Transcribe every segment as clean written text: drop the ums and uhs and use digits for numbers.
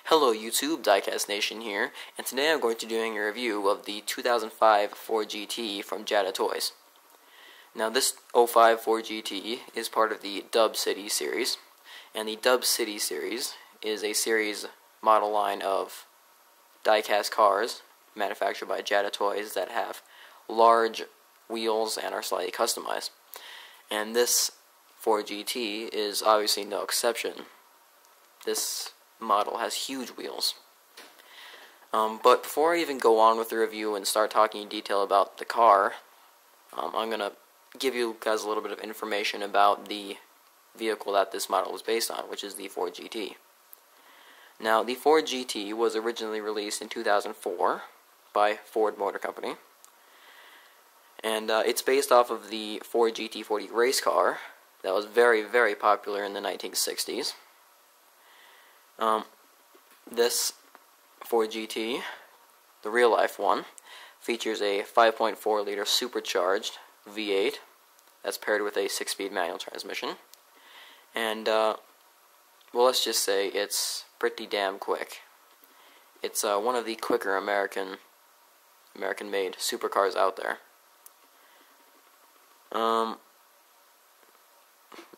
Hello YouTube, Diecast Nation here, and today I'm going to be doing a review of the 2005 Ford GT from Jada Toys. Now this '05 Ford GT is part of the Dub City series, and the Dub City series is a series model line of diecast cars manufactured by Jada Toys that have large wheels and are slightly customized. And this Ford GT is obviously no exception. This model has huge wheels. But before I even go on with the review and start talking in detail about the car, I'm going to give you guys a little bit of information about the vehicle that this model was based on, which is the Ford GT. Now, the Ford GT was originally released in 2004 by Ford Motor Company, and it's based off of the Ford GT40 race car that was very, very popular in the 1960s. This Ford GT, the real-life one, features a 5.4-liter supercharged V8 that's paired with a 6-speed manual transmission. And, well, let's just say it's pretty damn quick. It's one of the quicker American-made supercars out there.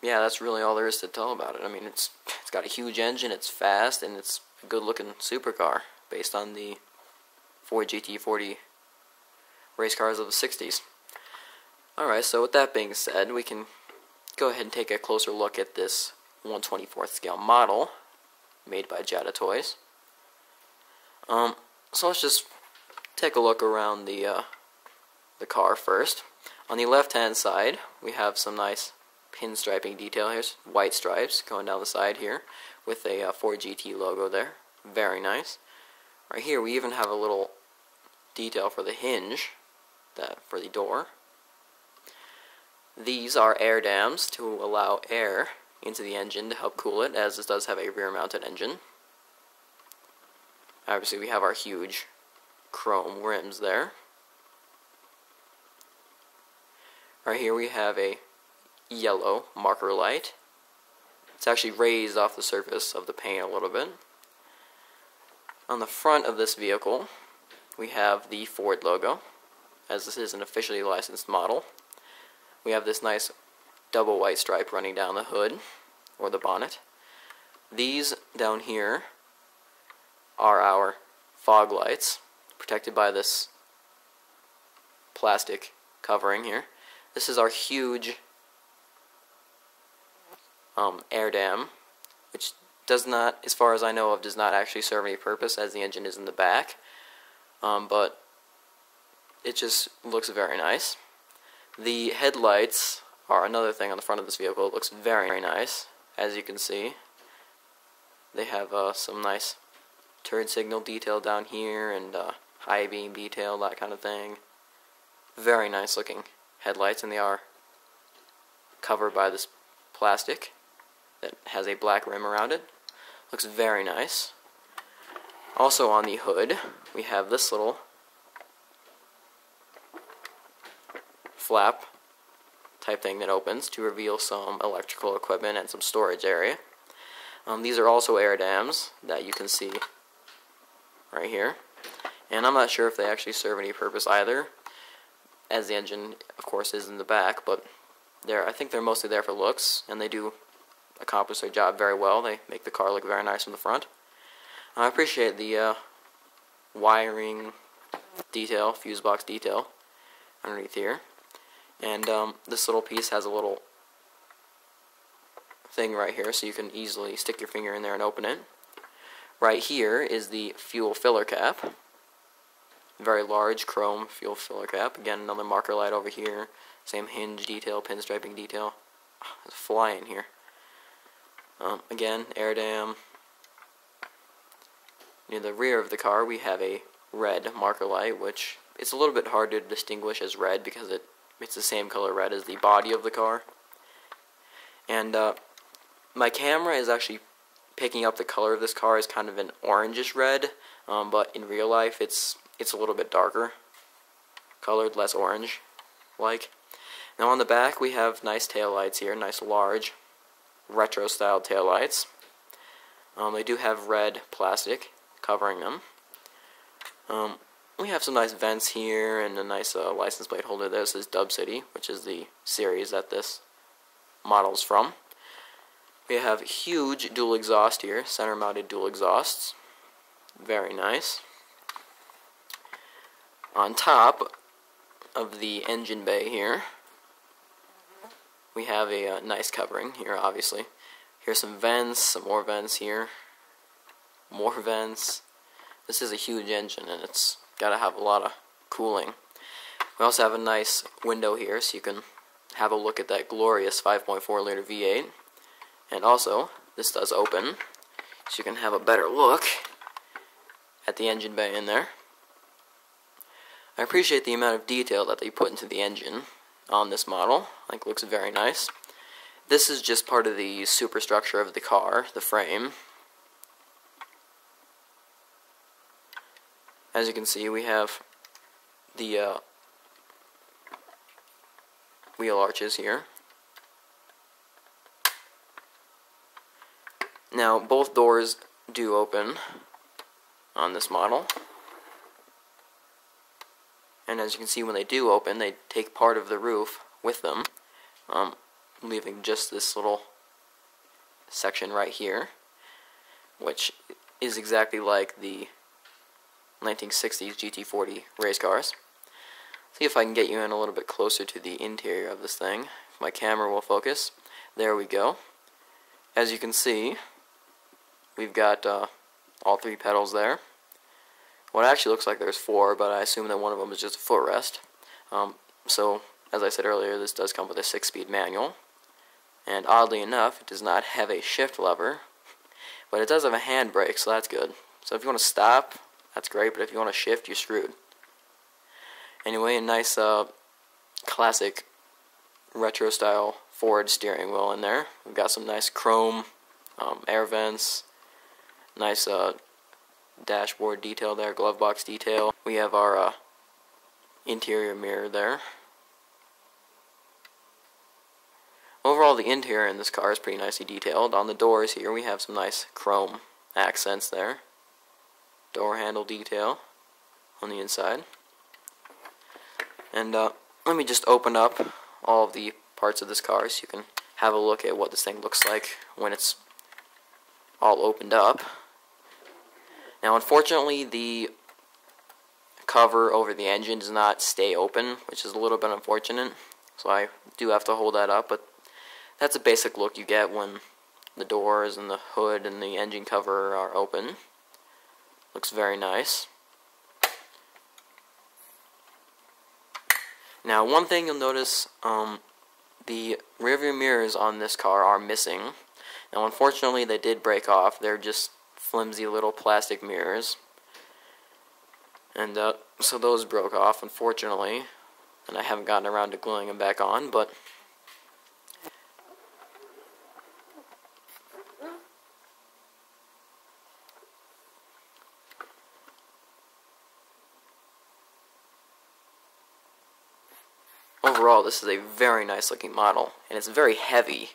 Yeah, that's really all there is to tell about it. I mean, it's got a huge engine, it's fast, and it's a good-looking supercar based on the Ford GT40 race cars of the 60s. Alright, so with that being said, we can go ahead and take a closer look at this 1/24th scale model made by Jada Toys. So let's just take a look around the car first. On the left-hand side, we have some nice pinstriping detail. Here's white stripes going down the side here with a Ford GT logo there. Very nice. Right here we even have a little detail for the hinge for the door. These are air dams to allow air into the engine to help cool it, as this does have a rear-mounted engine. Obviously we have our huge chrome rims there. Right here we have a yellow marker light. It's actually raised off the surface of the paint a little bit. On the front of this vehicle, we have the Ford logo, as this is an officially licensed model. We have this nice double white stripe running down the hood, or the bonnet. These down here are our fog lights, protected by this plastic covering here. This is our huge air dam, which does not, as far as I know of, does not actually serve any purpose, as the engine is in the back, but it just looks very nice. The headlights are another thing on the front of this vehicle. It looks very, very nice, as you can see. They have some nice turn signal detail down here and high beam detail, that kind of thing. Very nice looking headlights, and they are covered by this plastic that has a black rim around it. Looks very nice. Also on the hood, we have this little flap type thing that opens to reveal some electrical equipment and some storage area. These are also air dams that you can see right here. And I'm not sure if they actually serve any purpose either, as the engine, of course, is in the back, but I think they're mostly there for looks, and they do accomplish their job very well. They make the car look very nice from the front. I appreciate the wiring detail, fuse box detail underneath here. And this little piece has a little thing right here, so you can easily stick your finger in there and open it. Right here is the fuel filler cap. Very large chrome fuel filler cap. Again, another marker light over here. Same hinge detail, pinstriping detail. There's a fly in here. Again, air dam. Near the rear of the car, we have a red marker light, which it's a little bit hard to distinguish as red because it's the same color red as the body of the car. And my camera is actually picking up the color of this car as kind of an orangish red, but in real life it's a little bit darker colored, less orange-like. Now on the back we have nice taillights here, nice large retro-style taillights. They do have red plastic covering them. We have some nice vents here and a nice license plate holder there. This is Dub City, which is the series that this model's from. We have huge dual exhaust here, center mounted dual exhausts. Very nice. On top of the engine bay here, we have a nice covering here, obviously. Here's some vents, some more vents here, more vents. This is a huge engine and it's got to have a lot of cooling. We also have a nice window here so you can have a look at that glorious 5.4 liter V8. And also, this does open so you can have a better look at the engine bay in there. I appreciate the amount of detail that they put into the engine on this model. I think it looks very nice. This is just part of the superstructure of the car, the frame. As you can see, we have the wheel arches here. Now, both doors do open on this model. And as you can see, when they do open, they take part of the roof with them, leaving just this little section right here, which is exactly like the 1960s GT40 race cars. See if I can get you in a little bit closer to the interior of this thing. If my camera will focus. There we go. As you can see, we've got all three pedals there. Well, it actually looks like there's four, but I assume that one of them is just a footrest. So, as I said earlier, this does come with a 6-speed manual. And oddly enough, it does not have a shift lever, but it does have a handbrake, so that's good. So if you want to stop, that's great, but if you want to shift, you're screwed. Anyway, a nice classic retro-style Ford steering wheel in there. We've got some nice chrome air vents, nice dashboard detail there, glove box detail. We have our interior mirror there. Overall, the interior in this car is pretty nicely detailed. On the doors here, we have some nice chrome accents there. Door handle detail on the inside. And let me just open up all of the parts of this car so you can have a look at what this thing looks like when it's all opened up. Now, unfortunately, the cover over the engine does not stay open, which is a little bit unfortunate. So I do have to hold that up, but that's a basic look you get when the doors and the hood and the engine cover are open. Looks very nice. Now, one thing you'll notice, the rearview mirrors on this car are missing. Now, unfortunately, they did break off. They're just flimsy little plastic mirrors. And so those broke off, unfortunately. And I haven't gotten around to gluing them back on, but overall, this is a very nice looking model, and it's very heavy.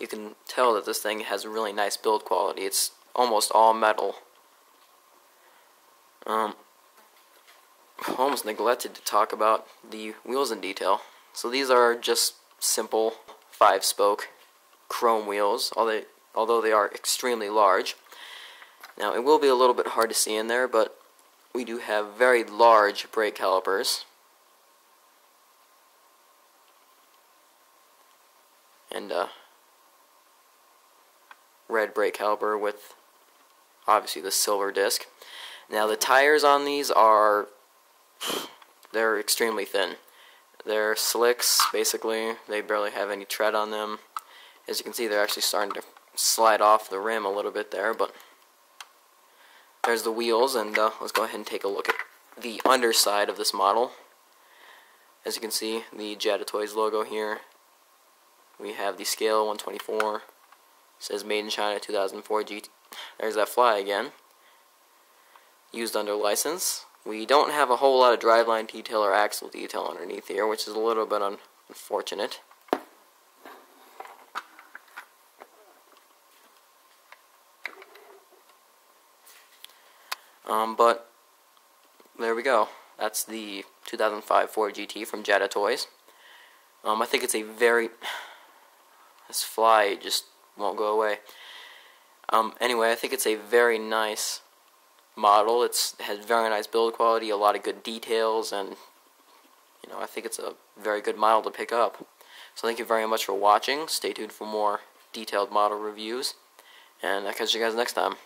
You can tell that this thing has a really nice build quality. It's almost all metal. Almost neglected to talk about the wheels in detail. So these are just simple 5-spoke chrome wheels, although they are extremely large. Now, it will be a little bit hard to see in there, but we do have very large brake calipers. And red brake caliper with obviously the silver disc. Now, the tires on these they're extremely thin. They're slicks, basically. They barely have any tread on them. As you can see, they're actually starting to slide off the rim a little bit there, but there's the wheels, and let's go ahead and take a look at the underside of this model. As you can see, the Jada Toys logo here. We have the scale 124. It says Made in China 2004 GT. There's that fly again. Used under license. We don't have a whole lot of driveline detail or axle detail underneath here, which is a little bit unfortunate. But there we go. That's the 2005 Ford GT from Jada Toys. I think it's a very... This fly just won't go away. Anyway, I think it's a very nice model. It has very nice build quality, a lot of good details, and I think it's a very good model to pick up. So thank you very much for watching. Stay tuned for more detailed model reviews, and I'll catch you guys next time.